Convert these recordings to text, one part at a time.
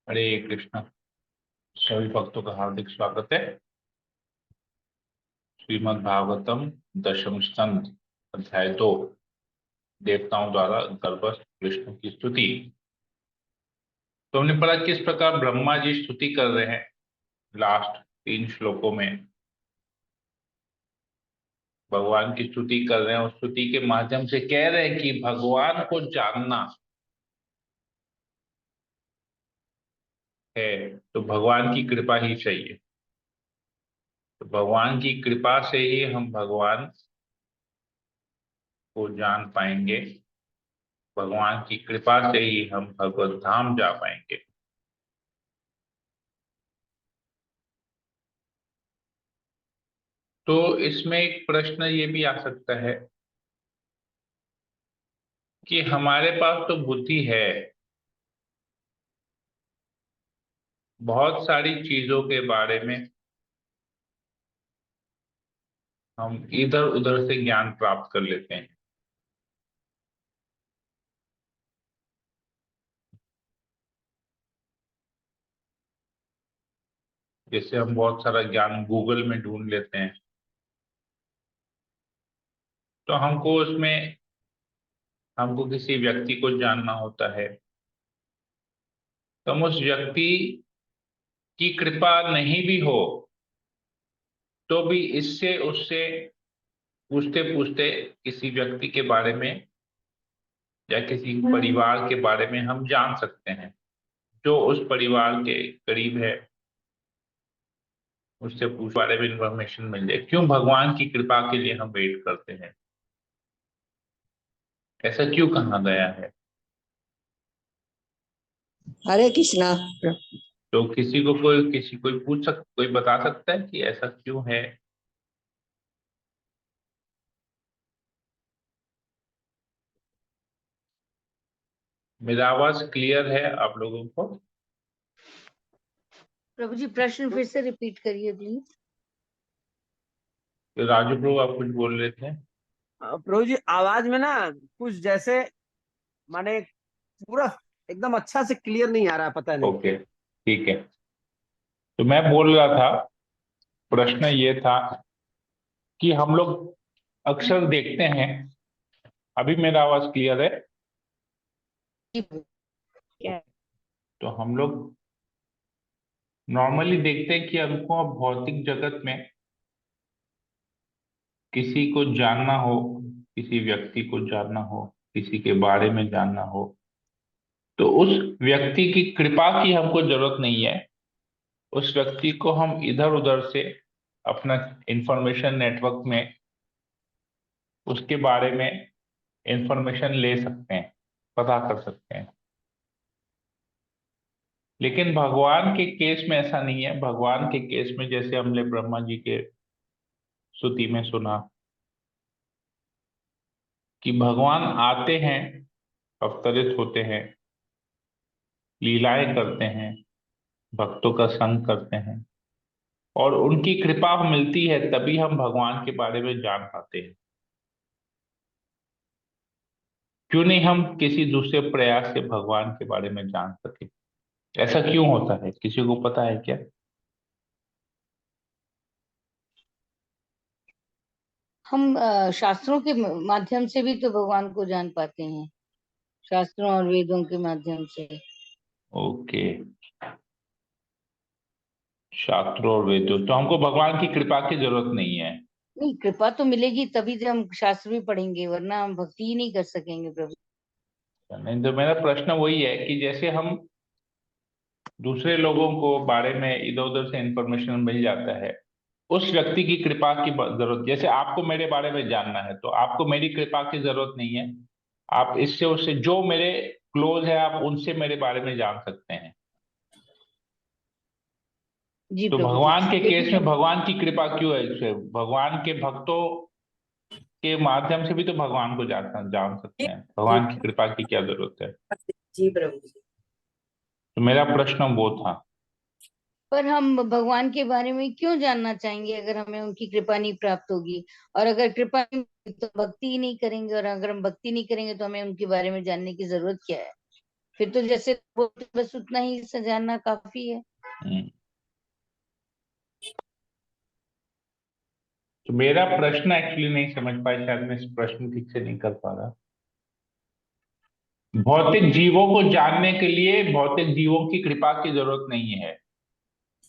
हरे कृष्णा। सभी भक्तों का हार्दिक स्वागत है। श्रीमद् भागवतम दशम स्कंद अध्याय 2, देवताओं द्वारा गर्भस्थ विष्णु की स्तुति। तो हमने पढ़ा किस प्रकार ब्रह्मा जी स्तुति कर रहे हैं। लास्ट 3 श्लोकों में भगवान की स्तुति कर रहे हैं और स्तुति के माध्यम से कह रहे हैं कि भगवान को जानना है तो भगवान की कृपा ही चाहिए। तो भगवान की कृपा से ही हम भगवान को जान पाएंगे। भगवान की कृपा से ही हम भगवत धाम जा पाएंगे। तो इसमें एक प्रश्न ये भी आ सकता है कि हमारे पास तो बुद्धि है, बहुत सारी चीजों के बारे में हम इधर उधर से ज्ञान प्राप्त कर लेते हैं। जैसे हम बहुत सारा ज्ञान गूगल में ढूंढ लेते हैं, तो हमको किसी व्यक्ति को जानना होता है, तो हम उस व्यक्ति की कृपा नहीं भी हो तो भी इससे उससे पूछते पूछते किसी व्यक्ति के बारे में या किसी परिवार के बारे में हम जान सकते हैं। जो उस परिवार के करीब है उससे पूछ बारे में इंफॉर्मेशन मिल जाए। क्यों भगवान की कृपा के लिए हम वेट करते हैं? ऐसा क्यों कहा गया है? हरे कृष्णा। तो कोई कोई बता सकता है कि ऐसा क्यों है? मेरा आवाज क्लियर है आप लोगों को? प्रभु जी प्रश्न फिर से रिपीट करिए प्लीज। तो राजू प्रभु आप कुछ बोल रहे थे। प्रभु जी आवाज में ना कुछ जैसे माने पूरा एकदम अच्छा से क्लियर नहीं आ रहा है, पता नहीं। ओके, ठीक है। तो मैं बोल रहा था, प्रश्न ये था कि हम लोग अक्सर देखते हैं। अभी मेरा आवाज क्लियर है? क्या? तो हम लोग नॉर्मली देखते हैं कि हमको भौतिक जगत में किसी को जानना हो, किसी व्यक्ति को जानना हो, किसी के बारे में जानना हो, तो उस व्यक्ति की कृपा की हमको जरूरत नहीं है। उस व्यक्ति को हम इधर उधर से अपना इंफॉर्मेशन नेटवर्क में उसके बारे में इंफॉर्मेशन ले सकते हैं, पता कर सकते हैं। लेकिन भगवान के केस में ऐसा नहीं है। भगवान के केस में जैसे हमने ब्रह्मा जी के स्तुति में सुना कि भगवान आते हैं, अवतरित होते हैं, लीलाएं करते हैं, भक्तों का संग करते हैं और उनकी कृपा मिलती है, तभी हम भगवान के बारे में जान पाते हैं। क्यों नहीं हम किसी दूसरे प्रयास से भगवान के बारे में जान सके? ऐसा क्यों होता है, किसी को पता है क्या? हम शास्त्रों के माध्यम से भी तो भगवान को जान पाते हैं, शास्त्रों और वेदों के माध्यम से। ओके, शास्त्रों और वेदों, तो हमको भगवान की कृपा की जरूरत नहीं है। नहीं, कृपा तो मिलेगी तभी तो हम शास्त्र भी पढ़ेंगे, वरना हम भक्ति ही नहीं कर सकेंगे प्रभु। नहीं, तो मेरा प्रश्न वही है कि जैसे हम दूसरे लोगों को बारे में इधर उधर से इंफॉर्मेशन मिल जाता है, उस व्यक्ति की कृपा की जरूरत, जैसे आपको मेरे बारे में जानना है तो आपको मेरी कृपा की जरूरत नहीं है। आप इससे उससे जो मेरे क्लोज है आप उनसे मेरे बारे में जान सकते हैं। जी तो प्रभु जी। भगवान के केस में लेकिन भगवान की कृपा क्यों है? इससे भगवान के भक्तों के माध्यम से भी तो भगवान को जान सकते हैं। जी भगवान की कृपा की क्या जरूरत है? जी प्रभु जी। तो मेरा प्रश्न वो था। पर हम भगवान के बारे में क्यों जानना चाहेंगे अगर हमें उनकी कृपा नहीं प्राप्त होगी? और अगर कृपा नहीं होगी तो भक्ति ही नहीं करेंगे, और अगर हम भक्ति नहीं करेंगे तो हमें उनके बारे में जानने की जरूरत क्या है? फिर तो जैसे बोलते बस उतना ही से जानना काफी है। हम्म। तो मेरा प्रश्न एक्चुअली नहीं समझ पाया, शायद मैं इस प्रश्न ठीक से नहीं कर पा रहा। भौतिक जीवों को जानने के लिए भौतिक जीवों की कृपा की जरूरत नहीं है,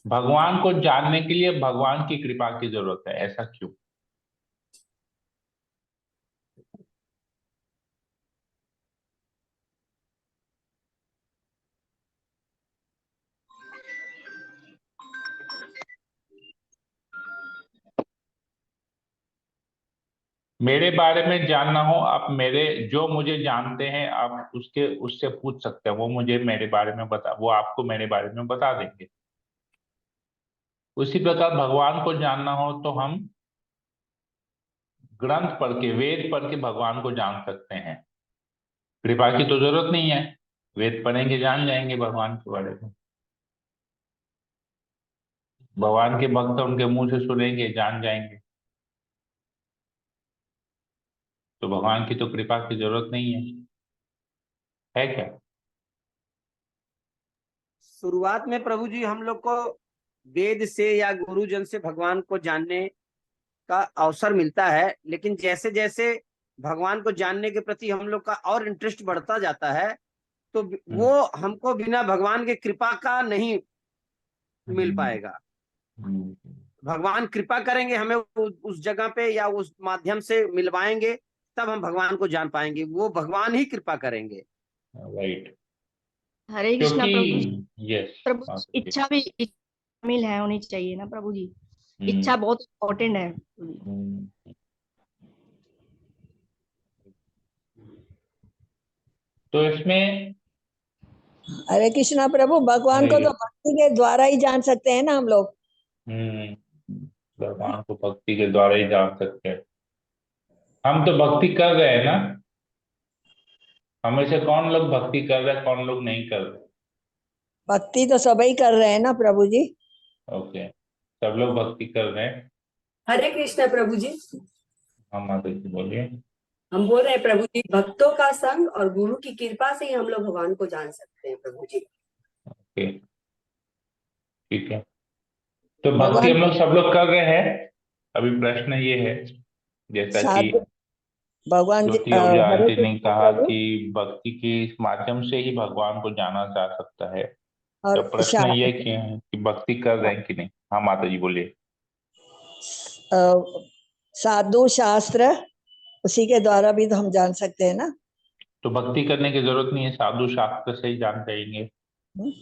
भगवान को जानने के लिए भगवान की कृपा की जरूरत है, ऐसा क्यों? मेरे बारे में जानना हो, आप मेरे जो मुझे जानते हैं आप उससे पूछ सकते हैं, वो मुझे मेरे बारे में वो आपको मेरे बारे में बता देंगे। उसी प्रकार भगवान को जानना हो तो हम ग्रंथ पढ़ के, वेद पढ़ के भगवान को जान सकते हैं। कृपा की तो जरूरत नहीं है, वेद पढ़ेंगे जान जाएंगे भगवान के बारे में। भगवान के भक्त उनके मुंह से सुनेंगे जान जाएंगे। तो भगवान की तो कृपा की जरूरत नहीं है क्या? शुरुआत में प्रभु जी हम लोग को वेद से या गुरुजन से भगवान को जानने का अवसर मिलता है, लेकिन जैसे जैसे भगवान को जानने के प्रति हम लोग का और इंटरेस्ट बढ़ता जाता है, तो हम्म। वो हमको बिना भगवान के कृपा का नहीं मिल हम्म। पाएगा। हम्म। भगवान कृपा करेंगे, हमें उस जगह पे या उस माध्यम से मिलवाएंगे, तब हम भगवान को जान पाएंगे। वो भगवान ही कृपा करेंगे। राइट। हरे कृष्णा क्योंकि प्रभु जी। यस। प्रभु जी, इच्छा भी शामिल है, होनी चाहिए ना प्रभु जी। इच्छा बहुत इम्पोर्टेंट है। तो इसमें हरे कृष्णा प्रभु, भगवान को तो भक्ति के द्वारा ही जान सकते हैं ना हम लोग। भगवान को भक्ति के द्वारा ही जान सकते हैं। हम तो भक्ति कर रहे हैं ना, हमें से कौन लोग भक्ति कर रहे हैं, कौन लोग नहीं कर रहे? भक्ति तो सभी कर रहे हैं ना प्रभु जी। ओके, सब लोग भक्ति कर रहे हैं। हरे कृष्णा प्रभु जी। हम माता जी बोलिए। हम बोल रहे हैं प्रभु जी, भक्तों का संग और गुरु की कृपा से ही हम लोग भगवान को जान सकते हैं प्रभु जी। ओके, ठीक है। तो भक्ति भगवान हम लोग सब लोग कर रहे हैं। अभी प्रश्न ये है, जैसा कि साधु भगवान जी, ज्योति और हरे आंटी ने कृष्णा कहा प्रभु। कि भक्ति के इस माध्यम से ही भगवान को जाना जा सकता है। तो और प्रश्न ये कि भक्ति कर रहे हैं कि नहीं? हाँ माता जी बोलिए। साधु शास्त्र, उसी के द्वारा भी तो हम जान सकते हैं ना। तो भक्ति करने की जरूरत नहीं है, साधु शास्त्र से ही जान जाएंगे। हम्म।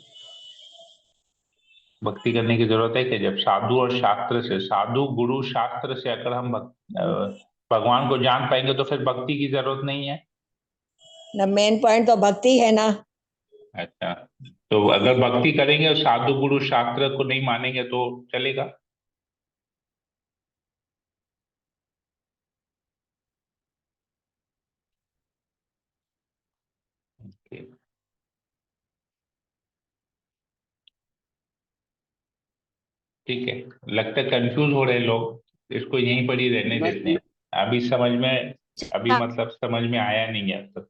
भक्ति करने की जरूरत है कि जब साधु और शास्त्र से, साधु गुरु शास्त्र से अगर हम भगवान को जान पाएंगे तो फिर भक्ति की जरूरत नहीं है ना, मेन पॉइंट तो भक्ति है ना। अच्छा, तो अगर भक्ति करेंगे और साधु गुरु शास्त्र को नहीं मानेंगे तो चलेगा? Okay. ठीक है, लगता है कंफ्यूज हो रहे हैं लोग, इसको यहीं पर ही रहने देते हैं। अभी समझ में, अभी मतलब समझ में आया नहीं है अब तक,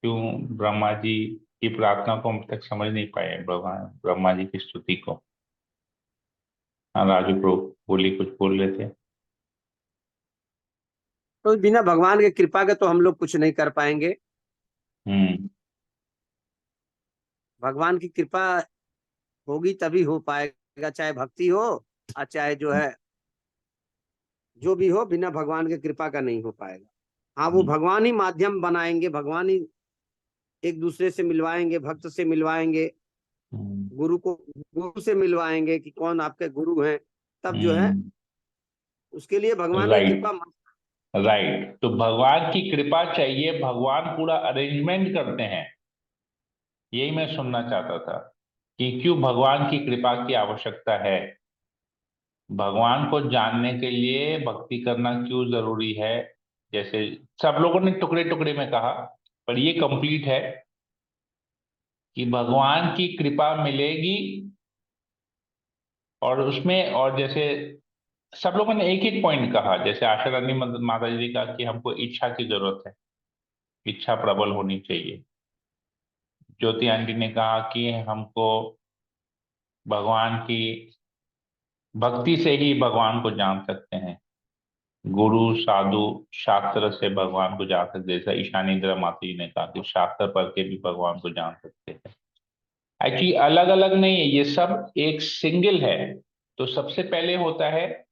क्यों ब्रह्मा जी की प्रार्थना को हम तक समझ नहीं पाए, ब्रह्मा जी की स्तुति को। हाँ राजू प्रो बोली, कुछ बोल रहे थे। तो बिना भगवान के कृपा के तो हम लोग कुछ नहीं कर पाएंगे। भगवान की कृपा होगी तभी हो पाएगा, चाहे भक्ति हो और चाहे जो है जो भी हो, बिना भगवान के कृपा का नहीं हो पाएगा। हाँ, वो भगवान ही माध्यम बनाएंगे, भगवान ही एक दूसरे से मिलवाएंगे, भक्त से मिलवाएंगे, गुरु से मिलवाएंगे कि कौन आपके गुरु हैं, तब जो है उसके लिए भगवान की राइट, कृपा। राइट। तो भगवान की कृपा चाहिए, भगवान पूरा अरेंजमेंट करते हैं। यही मैं सुनना चाहता था कि क्यों भगवान की कृपा की आवश्यकता है, भगवान को जानने के लिए भक्ति करना क्यों जरूरी है। जैसे सब लोगों ने टुकड़े टुकड़े में कहा, पर ये कंप्लीट है कि भगवान की कृपा मिलेगी, और उसमें, और जैसे सब लोगों ने एक एक पॉइंट कहा, जैसे आशा रानी माता जी ने कहा कि हमको इच्छा की जरूरत है, इच्छा प्रबल होनी चाहिए। ज्योति आंटी ने कहा कि हमको भगवान की भक्ति से ही भगवान को जान सकते हैं, गुरु साधु शास्त्र से भगवान को जान सकते, जैसा ईशानी इंदिरा माता जी ने कहा कि शास्त्र पढ़ के भी भगवान को जान सकते हैं। एक्चुअली अलग अलग नहीं है, ये सब एक सिंगल है। तो सबसे पहले होता है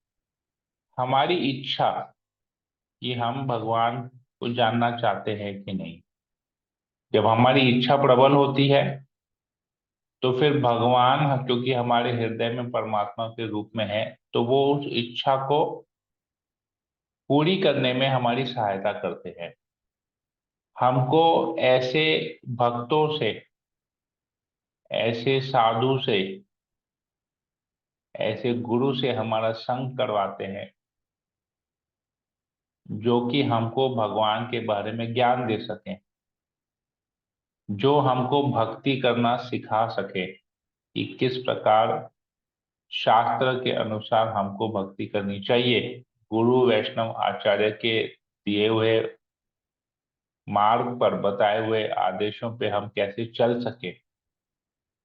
हमारी इच्छा कि हम भगवान को जानना चाहते हैं कि नहीं। जब हमारी इच्छा प्रबल होती है तो फिर भगवान, क्योंकि हमारे हृदय में परमात्मा के रूप में है, तो वो उस इच्छा को पूरी करने में हमारी सहायता करते हैं। हमको ऐसे भक्तों से, ऐसे साधु से, ऐसे गुरु से हमारा संग करवाते हैं जो कि हमको भगवान के बारे में ज्ञान दे सकें, जो हमको भक्ति करना सिखा सके कि किस प्रकार शास्त्र के अनुसार हमको भक्ति करनी चाहिए, गुरु वैष्णव आचार्य के दिए हुए मार्ग पर, बताए हुए आदेशों पे हम कैसे चल सके।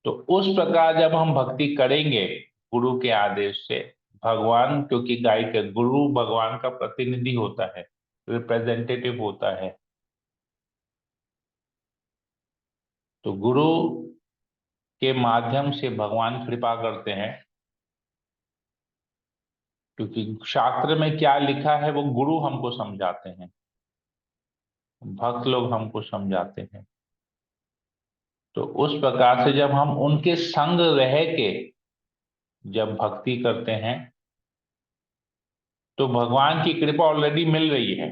तो उस प्रकार जब हम भक्ति करेंगे गुरु के आदेश से, भगवान क्योंकि गाइड है, गुरु भगवान का प्रतिनिधि होता है, रिप्रेजेंटेटिव होता है, तो गुरु के माध्यम से भगवान कृपा करते हैं। क्योंकि शास्त्र में क्या लिखा है वो गुरु हमको समझाते हैं, भक्त लोग हमको समझाते हैं। तो उस प्रकार से जब हम उनके संग रह के जब भक्ति करते हैं तो भगवान की कृपा ऑलरेडी मिल रही है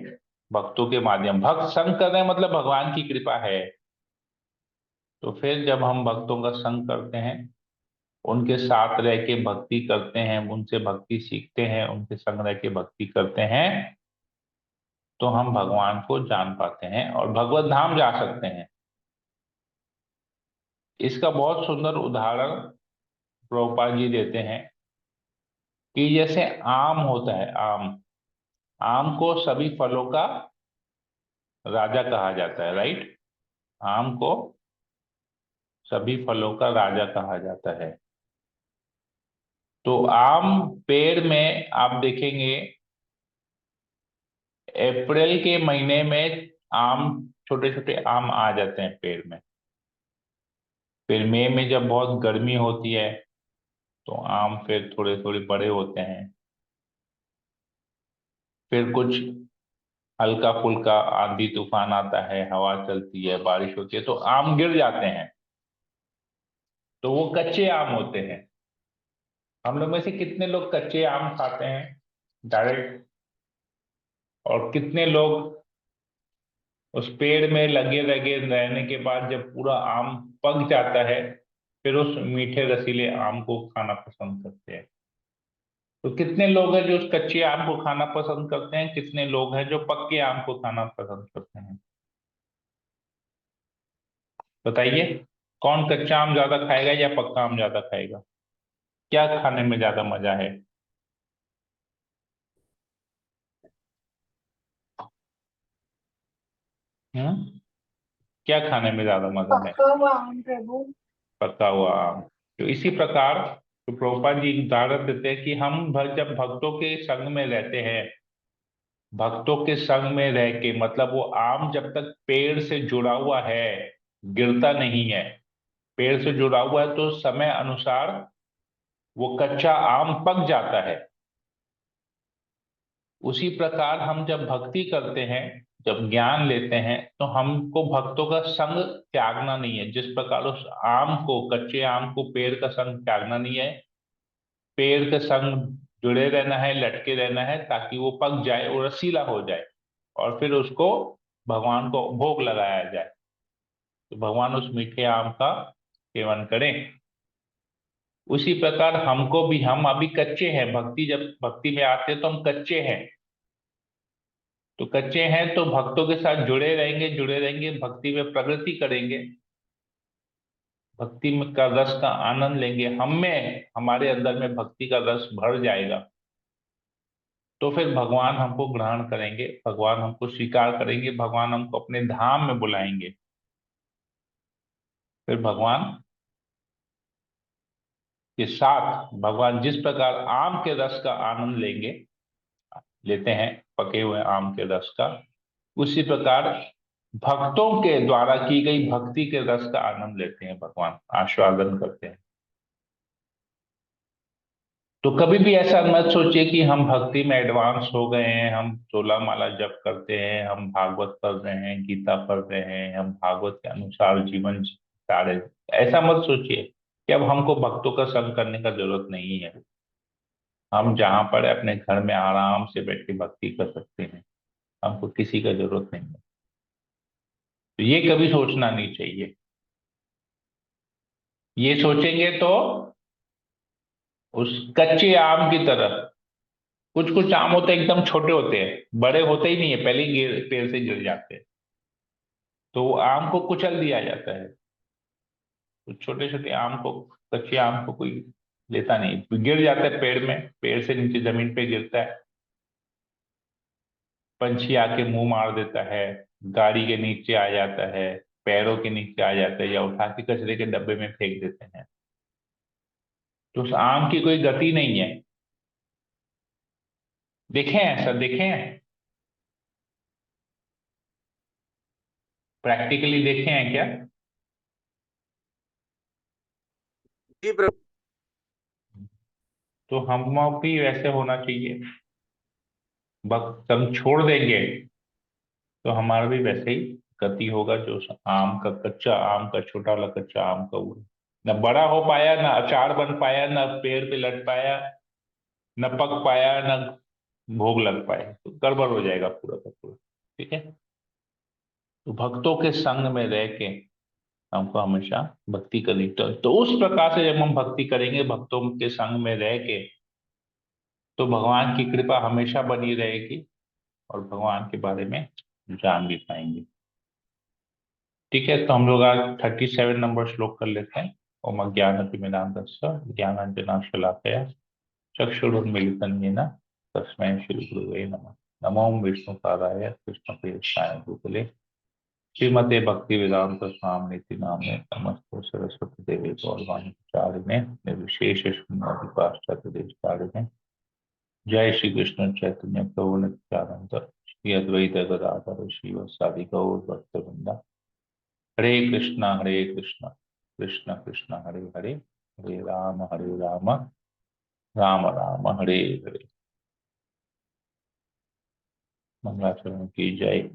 भक्तों के माध्यम। भक्त संग कर रहे हैं मतलब भगवान की कृपा है। तो फिर जब हम भक्तों का संग करते हैं, उनके साथ रह के भक्ति करते हैं, उनसे भक्ति सीखते हैं, उनके संग रह के भक्ति करते हैं, तो हम भगवान को जान पाते हैं और भगवत धाम जा सकते हैं। इसका बहुत सुंदर उदाहरण प्रभुपाद जी देते हैं कि जैसे आम होता है, आम, आम को सभी फलों का राजा कहा जाता है, राइट। आम को सभी फलों का राजा कहा जाता है। तो आम पेड़ में आप देखेंगे अप्रैल के महीने में आम, छोटे छोटे आम आ जाते हैं पेड़ में। फिर मई में जब बहुत गर्मी होती है तो आम फिर थोड़े थोड़े बड़े होते हैं। फिर कुछ हल्का फुल्का आंधी तूफान आता है, हवा चलती है, बारिश होती है, तो आम गिर जाते हैं, तो वो कच्चे आम होते हैं। हम लोग में से कितने लोग कच्चे आम खाते हैं डायरेक्ट, और कितने लोग उस पेड़ में लगे लगे रहने के बाद जब पूरा आम पक जाता है फिर उस मीठे रसीले आम को खाना पसंद करते हैं। तो कितने लोग हैं जो उस कच्चे आम को खाना पसंद करते हैं, कितने लोग हैं जो पक्के आम को खाना पसंद करते हैं? बताइए, कौन कच्चा आम ज्यादा खाएगा या पक्का आम ज्यादा खाएगा? क्या खाने में ज्यादा मजा है? हम्म, क्या खाने में ज्यादा मजा है? पक्का हुआ आम प्रभु। पका हुआ आम। तो इसी प्रकार तो प्रभुपाद जी एक उदाहरण देते हैं कि हम जब भक्तों के संग में रहते हैं, भक्तों के संग में रह के मतलब वो आम जब तक पेड़ से जुड़ा हुआ है, गिरता नहीं है, पेड़ से जुड़ा हुआ है, तो समय अनुसार वो कच्चा आम पक जाता है। उसी प्रकार हम जब भक्ति करते हैं, जब ज्ञान लेते हैं, तो हमको भक्तों का संग त्यागना नहीं है। जिस प्रकार उस आम को, कच्चे आम को पेड़ का संग त्यागना नहीं है, पेड़ के संग जुड़े रहना है, लटके रहना है, ताकि वो पक जाए और रसीला हो जाए और फिर उसको भगवान को भोग लगाया जाए, तो भगवान उस मीठे आम का सेवन करें। उसी प्रकार हमको भी, हम अभी कच्चे हैं, भक्ति जब भक्ति में आते हैं तो हम कच्चे हैं। तो कच्चे हैं तो भक्तों के साथ जुड़े रहेंगे, जुड़े रहेंगे, भक्ति में प्रगति करेंगे, भक्ति में का रस का आनंद लेंगे, हम में, हमारे अंदर में भक्ति का रस भर जाएगा। तो फिर भगवान हमको ग्रहण करेंगे, भगवान हमको स्वीकार करेंगे, भगवान हमको अपने धाम में बुलाएंगे। फिर भगवान के साथ भगवान जिस प्रकार आम के रस का आनंद लेते हैं, पके हुए आम के रस का, उसी प्रकार भक्तों के द्वारा की गई भक्ति के रस का आनंद लेते हैं भगवान, आस्वादन करते हैं। तो कभी भी ऐसा मत सोचिए कि हम भक्ति में एडवांस हो गए हैं, हम 16 माला जप करते हैं, हम भागवत पढ़ रहे हैं, गीता पढ़ रहे हैं, हम भागवत के अनुसार जीवन जी रहे हैं। ऐसा मत सोचिए कि अब हमको भक्तों का संग करने का जरूरत नहीं है। हम जहां पर अपने घर में आराम से बैठ के भक्ति कर सकते हैं, हमको किसी का जरूरत नहीं है। तो ये कभी सोचना नहीं चाहिए। ये सोचेंगे तो उस कच्चे आम की तरह, कुछ कुछ आम होते हैं एकदम छोटे होते हैं, बड़े होते ही नहीं है, पहले ही पेड़ से गिर जाते हैं, तो वो आम को कुचल दिया जाता है। तो छोटे छोटे आम को, कच्चे आम को कोई लेता नहीं, तो गिर जाता है पेड़ में, पेड़ से नीचे जमीन पे गिरता है, पंछी आके मुंह मार देता है, गाड़ी के नीचे आ जाता है, पैरों के नीचे आ जाता है, या उठा के कचरे के डब्बे में फेंक देते हैं। तो उस आम की कोई गति नहीं है। देखें, ऐसा देखें, प्रैक्टिकली देखे हैं क्या? जी प्रभु। तो हम भी वैसे होना चाहिए। वक्त हम छोड़ देंगे तो हमारा भी वैसे ही गति होगा, जो उस आम का, कच्चा आम का, छोटा वाला कच्चा आम का, वो न बड़ा हो पाया, न अचार बन पाया, न पेड़ पे लट पाया, न पक पाया, न भोग लग पाया, तो गड़बड़ हो जाएगा पूरा का पूरा। ठीक है। तो भक्तों के संग में रह के हमको हमेशा भक्ति करनी, तो उस प्रकार से जब हम भक्ति करेंगे भक्तों के संग में रह के, तो भगवान की कृपा हमेशा बनी रहेगी और भगवान के बारे में जान भी पाएंगे। ठीक है, तो हम लोग आज 37 नंबर श्लोक कर लेते हैं। ओम अज्ञानतिमिरान्धस्य ज्ञानाञ्जनाशलाकया चक्षुरुन्मीलितं येन तस्मै श्रीगुरुवे नमः। नमो विष्णुपादाय कृष्णप्रेष्ठाय भूतले श्रीमते भक्ति वेदांत स्वामिनिति नामे नमस्ते सरस्वती देवी गौरवाणी प्रचारिणे निर्विशेष शून्यादि पाश्चात्य देशकारिणे। जय श्री कृष्ण चैतन्य प्रभु नित्यानंद श्री अद्वैत गदाधर श्रीवासादि गौर भक्तवृंदा। हरे कृष्णा कृष्ण कृष्ण हरे हरे, हरे राम राम राम हरे हरे। मंगलाचरण की जय।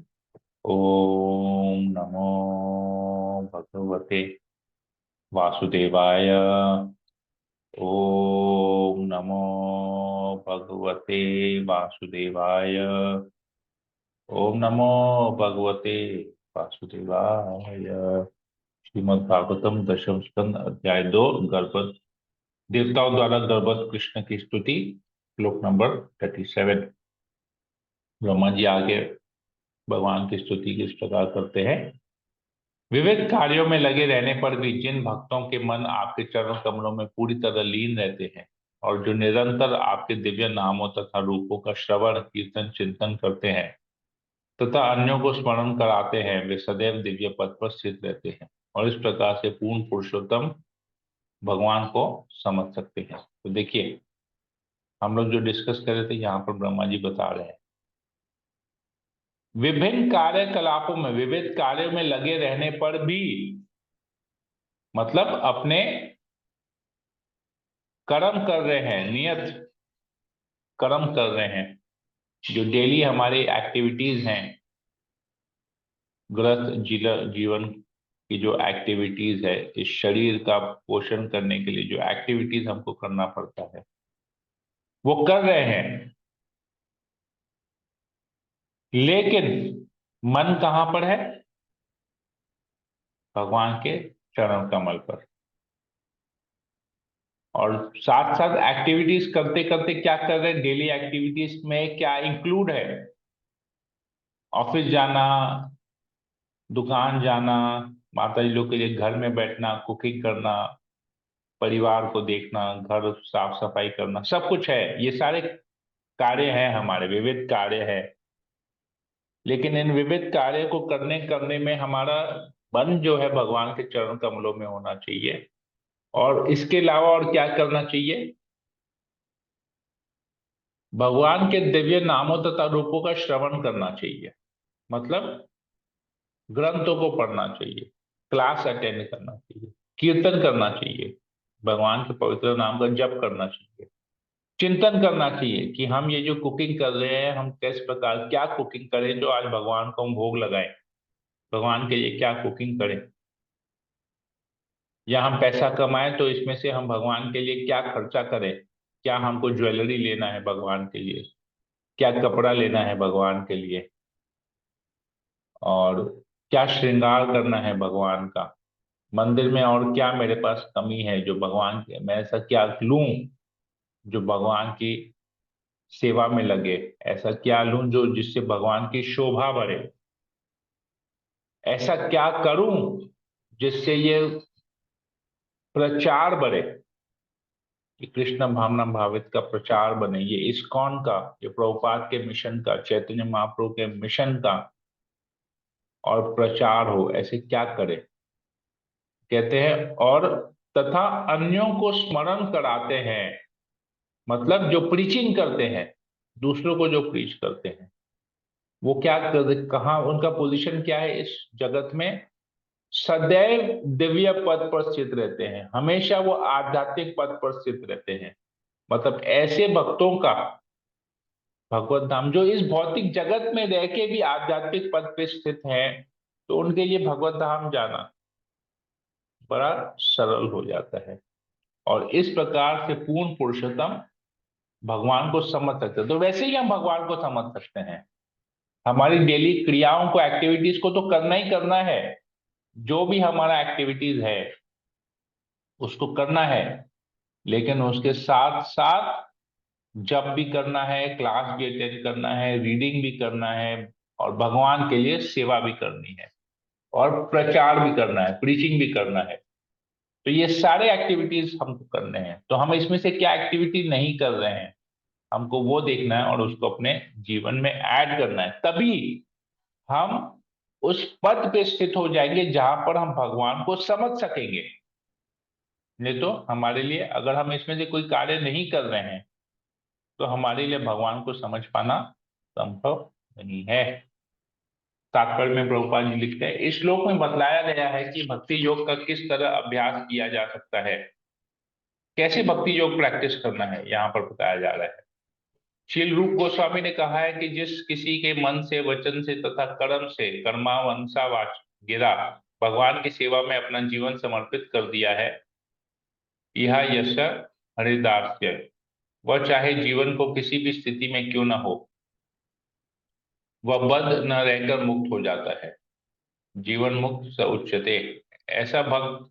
ओम नमो भगवते वासुदेवाय। ओम नमो भगवते वासुदेवाय। ओम नमो भगवते वासुदेवाय। श्रीमद् भागवतम दशम स्कंद अध्याय 2 गर्भवत, देवताओं द्वारा गर्भवत कृष्ण की स्तुति, श्लोक नंबर 37। ब्रह्मा जी आगे भगवान की स्तुति किस प्रकार करते हैं। विविध कार्यों में लगे रहने पर भी जिन भक्तों के मन आपके चरण कमलों में पूरी तरह लीन रहते हैं और जो निरंतर आपके दिव्य नामों तथा रूपों का श्रवण कीर्तन चिंतन करते हैं तथा अन्यों को स्मरण कराते हैं, वे सदैव दिव्य पद पर स्थित रहते हैं और इस प्रकार से पूर्ण पुरुषोत्तम भगवान को समझ सकते हैं। तो देखिए, हम लोग जो डिस्कस कर रहे थे, यहाँ पर ब्रह्मा जी बता रहे हैं विभिन्न कार्यकलापों में, विविध कार्यों में लगे रहने पर भी, मतलब अपने कर्म कर रहे हैं, नियत कर्म कर रहे हैं, जो डेली हमारे एक्टिविटीज हैं, गृहस्थ जीवन की जो एक्टिविटीज है, इस शरीर का पोषण करने के लिए जो एक्टिविटीज हमको करना पड़ता है, वो कर रहे हैं, लेकिन मन कहां पर है? भगवान के चरण कमल पर। और साथ साथ एक्टिविटीज करते करते क्या कर रहे हैं, डेली एक्टिविटीज में क्या इंक्लूड है? ऑफिस जाना, दुकान जाना, माता जी लोग के लिए घर में बैठना, कुकिंग करना, परिवार को देखना, घर साफ सफाई करना, सब कुछ है। ये सारे कार्य हैं, हमारे विविध कार्य है। लेकिन इन विविध कार्य को करने करने में हमारा मन जो है भगवान के चरण कमलों में होना चाहिए। और इसके अलावा और क्या करना चाहिए? भगवान के दिव्य नामों तथा रूपों का श्रवण करना चाहिए, मतलब ग्रंथों को पढ़ना चाहिए, क्लास अटेंड करना चाहिए, कीर्तन करना चाहिए, भगवान के पवित्र नाम का जप करना चाहिए, चिंतन करना चाहिए कि हम ये जो कुकिंग कर रहे हैं हम किस प्रकार क्या कुकिंग करें जो आज भगवान को हम भोग लगाएं, भगवान के लिए क्या कुकिंग करें। या हम पैसा कमाएं तो इसमें से हम भगवान के लिए क्या खर्चा करें, क्या हमको ज्वेलरी लेना है भगवान के लिए, क्या कपड़ा लेना है भगवान के लिए, और क्या श्रृंगार करना है भगवान का, मंदिर में और क्या मेरे पास कमी है जो भगवान के, मैं ऐसा क्या लूं जो भगवान की सेवा में लगे, ऐसा क्या लूं जो जिससे भगवान की शोभा बढ़े, ऐसा क्या करूं जिससे ये प्रचार बढ़े, कि कृष्ण भावना भावित का प्रचार बने, ये इस्कॉन का, ये प्रभुपाद के मिशन का, चैतन्य महाप्रभु के मिशन का और प्रचार हो, ऐसे क्या करे। कहते हैं और तथा अन्यों को स्मरण कराते हैं, मतलब जो प्रीचिंग करते हैं, दूसरों को जो प्रीच करते हैं वो क्या कर, कहाँ उनका पोजीशन क्या है इस जगत में? सदैव दिव्य पद पर स्थित रहते हैं, हमेशा वो आध्यात्मिक पद पर स्थित रहते हैं। मतलब ऐसे भक्तों का भगवत धाम जो इस भौतिक जगत में रह के भी आध्यात्मिक पद पे स्थित हैं, तो उनके लिए भगवत धाम जाना बड़ा सरल हो जाता है। और इस प्रकार से पूर्ण पुरुषोत्तम भगवान को समझ सकते हैं। तो वैसे ही हम भगवान को समझ सकते हैं, हमारी डेली क्रियाओं को, एक्टिविटीज को तो करना ही करना है, जो भी हमारा एक्टिविटीज है उसको करना है, लेकिन उसके साथ साथ जप भी करना है, क्लास भी अटेंड करना है, रीडिंग भी करना है, और भगवान के लिए सेवा भी करनी है, और प्रचार भी करना है, प्रीचिंग भी करना है। तो ये सारे एक्टिविटीज हमको करने हैं। तो हम इसमें से क्या एक्टिविटी नहीं कर रहे हैं, हमको वो देखना है और उसको अपने जीवन में ऐड करना है, तभी हम उस पद पे स्थित हो जाएंगे जहां पर हम भगवान को समझ सकेंगे। नहीं तो हमारे लिए, अगर हम इसमें से कोई कार्य नहीं कर रहे हैं तो हमारे लिए भगवान को समझ पाना संभव नहीं है। तात्पर्य में प्रभुपाद जी लिखते हैं, इस श्लोक में बतलाया गया है कि भक्ति योग का किस तरह अभ्यास किया जा सकता है, कैसे भक्ति योग प्रैक्टिस करना है, यहाँ पर बताया जा रहा है। श्रील रूप गोस्वामी ने कहा है कि जिस किसी के मन से, वचन से तथा कर्म से कर्मावंशावाच गिरा भगवान की सेवा में अपना जीवन समर्पित कर दिया है, यह यश हरिदास्य, वह चाहे जीवन को किसी भी स्थिति में क्यों न हो, वह बद्ध न रहकर मुक्त हो जाता है। जीवन मुक्त स उच्यते, ऐसा भक्त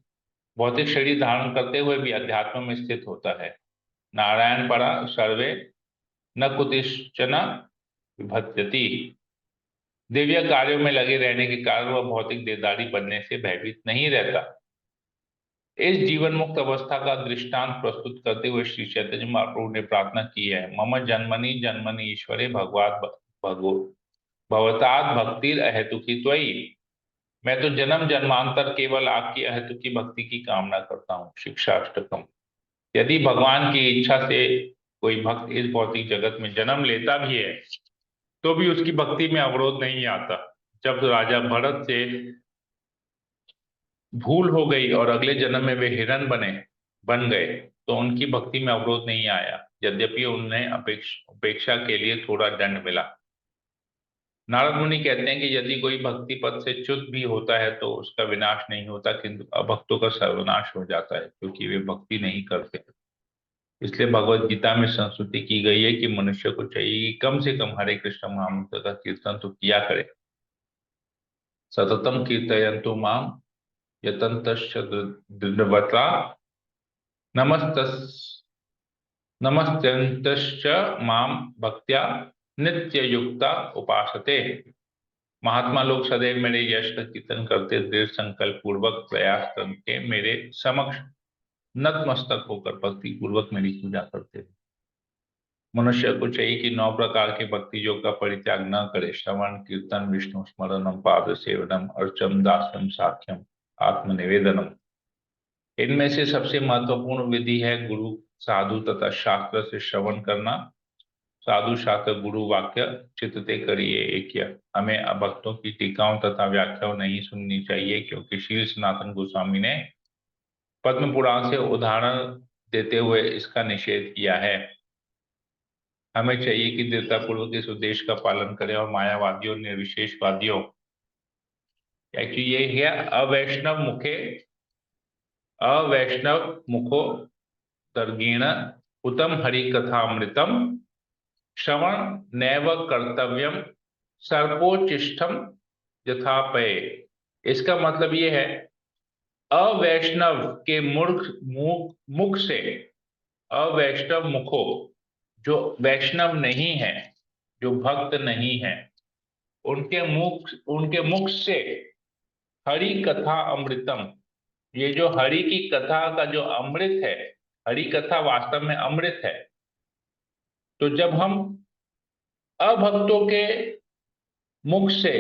भौतिक शरीर धारण करते हुए भी अध्यात्म में स्थित होता है। नारायण परा सर्वे न कुतिश्चन विभत्यति, दिव्य कार्यों में लगे रहने के कारण वह भौतिक देहधारी बनने से भयभीत नहीं रहता। इस जीवन मुक्त अवस्था का दृष्टांत प्रस्तुत करते हुए श्री चैतन्य महाप्रभु ने प्रार्थना की है, मम जन्मनि जन्मनि ईश्वरे भगवात भगो भवताद भक्तिर अहेतुकी त्वयि, मैं तो जन्म जन्मांतर केवल आपकी अहेतुकी भक्ति की कामना करता हूँ। शिक्षाष्टकम। यदि भगवान की इच्छा से कोई भक्त इस भौतिक जगत में जन्म लेता भी है तो भी उसकी भक्ति में अवरोध नहीं आता। जब राजा भरत से भूल हो गई और अगले जन्म में वे हिरण बन गए तो उनकी भक्ति में अवरोध नहीं आया, यद्यपि उन्हें उपेक्षा के लिए थोड़ा दंड मिला। नारद मुनि कहते हैं कि यदि कोई भक्ति पद से च्युत भी होता है तो उसका विनाश नहीं होता, किंतु अभक्तों का सर्वनाश हो जाता है, क्योंकि वे भक्ति नहीं करते। इसलिए भगवत गीता में संस्तुति की गई है कि मनुष्य को चाहिए कि कम से कम हरे कृष्ण महामंत्र का कीर्तन तो किया करे। सततम कीर्तयन्तु माम यतन्तश्च दृढ़व्रता नमस्तस् नमस्त्यन्तश्च माम भक्त्या नित्य युक्ता उपासते। महात्मा लोग सदैव मेरे यश का कीर्तन करते, दृढ़ संकल्प पूर्वक प्रयास करके मेरे समक्ष नतमस्तक होकर भक्ति पूर्वक मेरी पूजा करते हैं। मनुष्य को चाहिए कि 9 प्रकार के भक्ति योग का परित्याग न करे। श्रवण, कीर्तन, विष्णु स्मरणम, पाद सेवनम, अर्चम, दास्यम, साख्यम, आत्मनिवेदनम। इनमें से सबसे महत्वपूर्ण विधि है गुरु, साधु तथा शास्त्र से श्रवण करना। साधु शास्त्र गुरु वाक्य चित्तते करिए ऐक्य। हमें भक्तों की टीकाओं तथा व्याख्याओं नहीं सुननी चाहिए, क्योंकि श्री सनातन गोस्वामी ने पद्म पुराण से उदाहरण देते हुए इसका निषेध किया है। हमें चाहिए कि दृढ़तापूर्वक इस उद्देश्य का पालन करें और मायावादियों, निर्विशेषवादियों, एक्चुअली ये है अवैष्णव मुखो दर्गीण उत्तम हरि कथामृतम श्रवण नैव कर्तव्यम सर्पोचिष्ठम यथापये। इसका मतलब ये है, अवैष्णव के मुख से, अवैष्णव मुखो, जो वैष्णव नहीं है, जो भक्त नहीं है, उनके मुख से हरि कथा अमृतम, ये जो हरि की कथा का जो अमृत है, हरि कथा वास्तव में अमृत है। तो जब हम अभक्तों के मुख से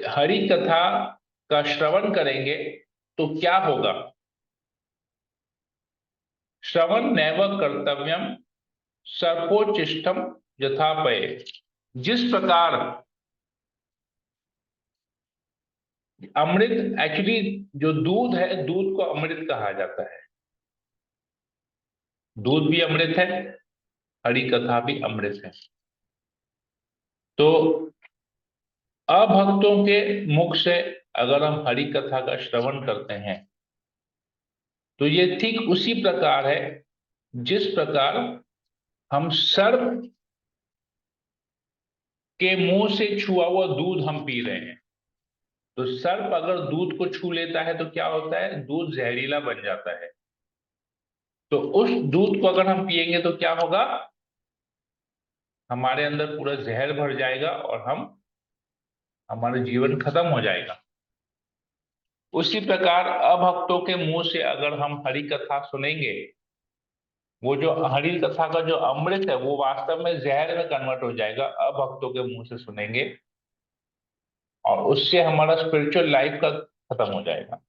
हरि कथा का श्रवण करेंगे तो क्या होगा? श्रवण नैव कर्तव्यम सर्पोचिष्ठम यथापये। जिस प्रकार अमृत, एक्चुअली जो दूध है, दूध को अमृत कहा जाता है। दूध भी अमृत है, हरि कथा भी अमृत है। तो अभक्तों के मुख से अगर हम हरि कथा का श्रवण करते हैं तो ये ठीक उसी प्रकार है जिस प्रकार हम सर्प के मुंह से छुआ हुआ दूध हम पी रहे हैं। तो सर्प अगर दूध को छू लेता है तो क्या होता है? दूध जहरीला बन जाता है। तो उस दूध को अगर हम पिएंगे तो क्या होगा? हमारे अंदर पूरा जहर भर जाएगा और हमारा जीवन खत्म हो जाएगा। उसी प्रकार अभक्तों के मुंह से अगर हम हरि कथा सुनेंगे, वो जो हरि कथा का जो अमृत है वो वास्तव में जहर में कन्वर्ट हो जाएगा अभक्तों के मुंह से सुनेंगे, और उससे हमारा स्पिरिचुअल लाइफ का खत्म हो जाएगा।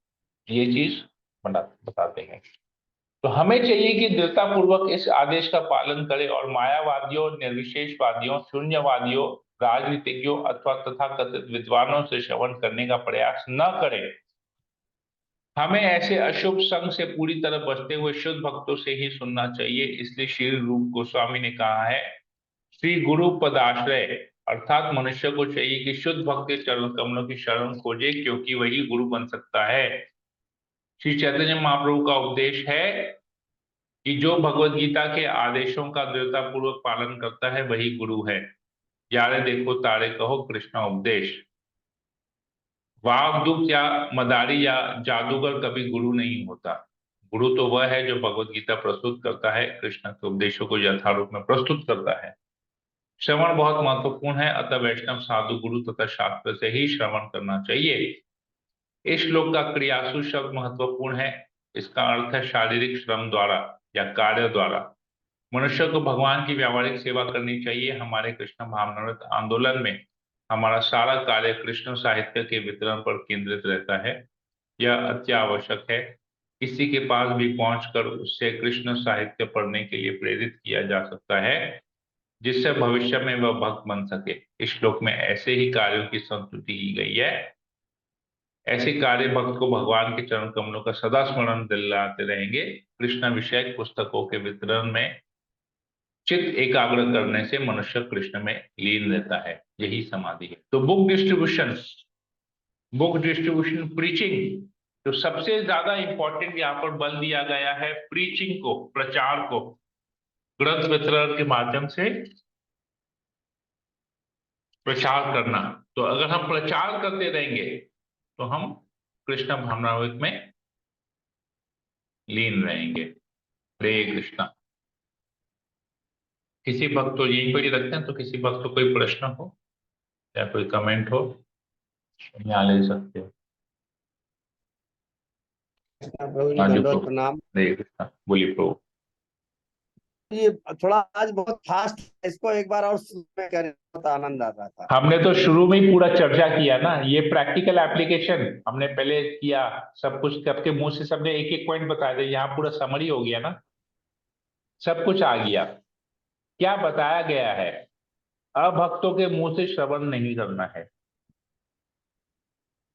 ये चीज बताते हैं। तो हमें चाहिए कि दृढ़तापूर्वक इस आदेश का पालन करें और मायावादियों, निर्विशेषवादियों, शून्यवादियों, राजनीतिज्ञों अथवा तथाकथित विद्वानों से श्रवण करने का प्रयास न करें। हमें ऐसे अशुभ संग से पूरी तरह बचते हुए शुद्ध भक्तों से ही सुनना चाहिए। इसलिए श्री रूप गोस्वामी ने कहा है, श्री गुरु पदाश्रय, अर्थात मनुष्य को चाहिए कि शुद्ध भक्त के चरण कमलों की शरण खोजे, क्योंकि वही गुरु बन सकता है। श्री चैतन्य महाप्रभु का उपदेश है कि जो भगवत गीता के आदेशों का दृढ़तापूर्वक पालन करता है वही गुरु है। यारे देखो तारे कहो कृष्णा उपदेश। वाग्दूत या मदारी या जादूगर कभी गुरु नहीं होता। गुरु तो वह है जो भगवत गीता प्रस्तुत करता है, कृष्ण के उपदेशों को यथारूप में प्रस्तुत करता है। श्रवण बहुत महत्वपूर्ण है, अतः वैष्णव, साधु, गुरु तथा शास्त्र से ही श्रवण करना चाहिए। इस श्लोक का क्रियासु शब्द महत्वपूर्ण है। इसका अर्थ है शारीरिक श्रम द्वारा या कार्य द्वारा। मनुष्य को भगवान की व्यावहारिक सेवा करनी चाहिए। हमारे कृष्ण भावनामृत आंदोलन में हमारा सारा कार्य कृष्ण साहित्य के वितरण पर केंद्रित रहता है। यह अत्यावश्यक है। किसी के पास भी पहुंचकर उससे कृष्ण साहित्य पढ़ने के लिए प्रेरित किया जा सकता है, जिससे भविष्य में वह भक्त बन सके। इस श्लोक में ऐसे ही कार्यों की संस्तुति की गई है। ऐसे कार्य भक्त को भगवान के चरण कमलों का सदा स्मरण दिलाते रहेंगे। कृष्ण विषयक पुस्तकों के वितरण में चित्त एकाग्र करने से मनुष्य कृष्ण में लीन रहता है, यही समाधि है। तो बुक डिस्ट्रीब्यूशन, प्रीचिंग, तो सबसे ज्यादा इंपॉर्टेंट यहाँ पर बल दिया गया है प्रीचिंग को, प्रचार को। ग्रंथ वितरण के माध्यम से प्रचार करना। तो अगर हम प्रचार करते रहेंगे तो हम कृष्ण भावनामृत में लीन रहेंगे। हरे कृष्णा। किसी भक्त को यहीं पर ही रखते हैं, तो किसी भक्त को कोई प्रश्न हो या कोई कमेंट हो यहाँ ले सकते हो। प्रभु जी हाँ जी दंडवत प्रभु, प्रणाम। हरे कृष्णा। बोलिए प्रभु। ये थोड़ा आज बहुत फास्ट है, इसको एक बार और करें, बहुत आनंद आ रहा था। हमने तो शुरू में ही पूरा चर्चा किया ना, ये प्रैक्टिकल एप्लीकेशन हमने पहले किया, सब कुछ सबके मुंह से सबने एक एक पॉइंट बताया था, यहाँ पूरा समरी हो गया ना, सब कुछ आ गया। क्या बताया गया है? अभक्तों के मुंह से श्रवण नहीं करना है,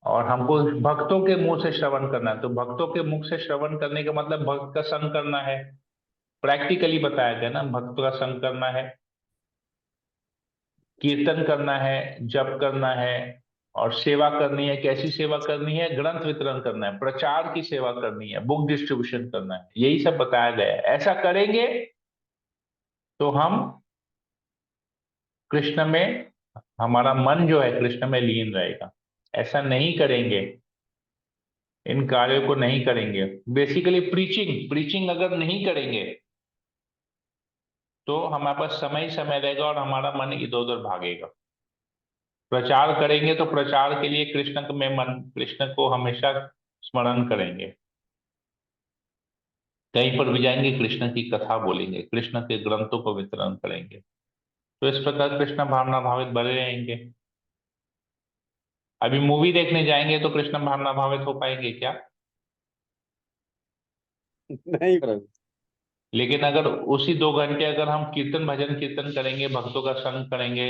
और हमको भक्तों के मुंह से श्रवण करना है। तो भक्तों के मुख से श्रवण करने का मतलब भक्त का संग करना है। प्रैक्टिकली बताया गया ना, भक्त का संग करना है, कीर्तन करना है, जप करना है, और सेवा करनी है। कैसी सेवा करनी है? ग्रंथ वितरण करना है, प्रचार की सेवा करनी है, बुक डिस्ट्रीब्यूशन करना है, यही सब बताया गया है। ऐसा करेंगे तो हम कृष्ण में, हमारा मन जो है कृष्ण में लीन रहेगा। ऐसा नहीं करेंगे, इन कार्यों को नहीं करेंगे, बेसिकली प्रीचिंग प्रीचिंग अगर नहीं करेंगे तो हमारे पास समय ही समय रहेगा और हमारा मन इधर उधर भागेगा। प्रचार करेंगे तो प्रचार के लिए कृष्ण को हमेशा स्मरण करेंगे। कहीं पर भी जाएंगे कृष्ण की कथा बोलेंगे, कृष्ण के ग्रंथों को वितरण करेंगे, तो इस प्रकार कृष्ण भावना भावित बने रहेंगे। अभी मूवी देखने जाएंगे तो कृष्ण भावना भावित हो पाएंगे क्या? नहीं प्रभु। लेकिन अगर उसी 2 घंटे अगर हम कीर्तन भजन कीर्तन करेंगे, भक्तों का संग करेंगे,